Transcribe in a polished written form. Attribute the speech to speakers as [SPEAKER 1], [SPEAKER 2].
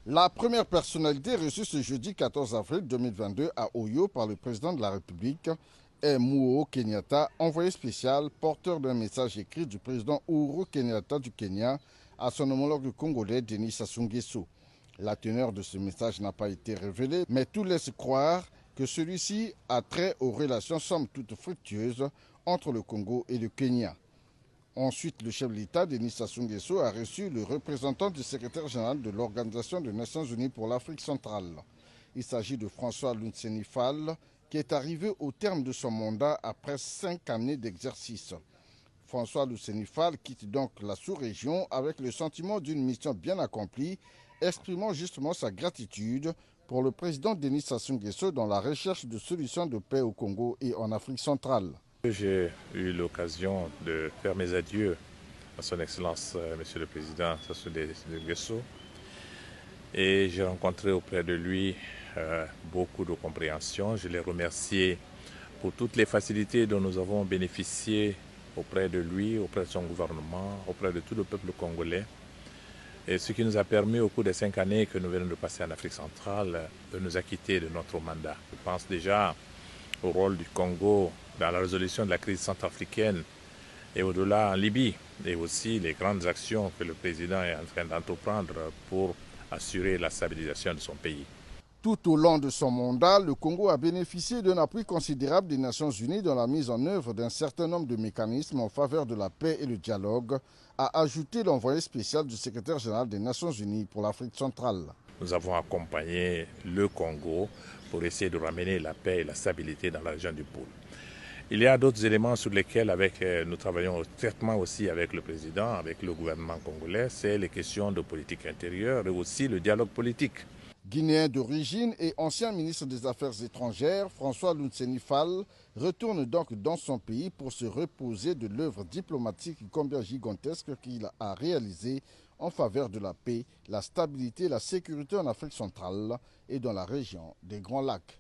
[SPEAKER 1] La première personnalité reçue ce jeudi 14 avril 2022 à Oyo par le président de la République est Uhuru Kenyatta, envoyé spécial, porteur d'un message écrit du président Uhuru Kenyatta du Kenya à son homologue congolais Denis Sassou Nguesso. La teneur de ce message n'a pas été révélée, mais tout laisse croire que celui-ci a trait aux relations somme toute fructueuses entre le Congo et le Kenya. Ensuite, le chef de l'État, Denis Sassou Nguesso, a reçu le représentant du secrétaire général de l'Organisation des Nations Unies pour l'Afrique centrale. Il s'agit de François Lunseni Fall, qui est arrivé au terme de son mandat après 5 années d'exercice. François Lunseni Fall quitte donc la sous-région avec le sentiment d'une mission bien accomplie, exprimant justement sa gratitude pour le président Denis Sassou Nguesso dans la recherche de solutions de paix au Congo et en Afrique centrale.
[SPEAKER 2] J'ai eu l'occasion de faire mes adieux à son Excellence, Monsieur le Président Sassou Nguesso, et j'ai rencontré auprès de lui beaucoup de compréhension. Je l'ai remercié pour toutes les facilités dont nous avons bénéficié auprès de lui, auprès de son gouvernement, auprès de tout le peuple congolais. Et ce qui nous a permis au cours des 5 années que nous venons de passer en Afrique centrale de nous acquitter de notre mandat. Je pense déjà au rôle du Congo dans la résolution de la crise centrafricaine et au-delà en Libye, et aussi les grandes actions que le président est en train d'entreprendre pour assurer la stabilisation de son pays.
[SPEAKER 1] Tout au long de son mandat, le Congo a bénéficié d'un appui considérable des Nations Unies dans la mise en œuvre d'un certain nombre de mécanismes en faveur de la paix et le dialogue, a ajouté l'envoyé spécial du secrétaire général des Nations Unies pour l'Afrique centrale.
[SPEAKER 2] Nous avons accompagné le Congo pour essayer de ramener la paix et la stabilité dans la région du Pôle. Il y a d'autres éléments sur lesquels nous travaillons traitement aussi avec le président, avec le gouvernement congolais, c'est les questions de politique intérieure et aussi le dialogue politique.
[SPEAKER 1] Guinéen d'origine et ancien ministre des Affaires étrangères, François Lunseni Fall retourne donc dans son pays pour se reposer de l'œuvre diplomatique combien gigantesque qu'il a réalisée en faveur de la paix, la stabilité et la sécurité en Afrique centrale et dans la région des Grands Lacs.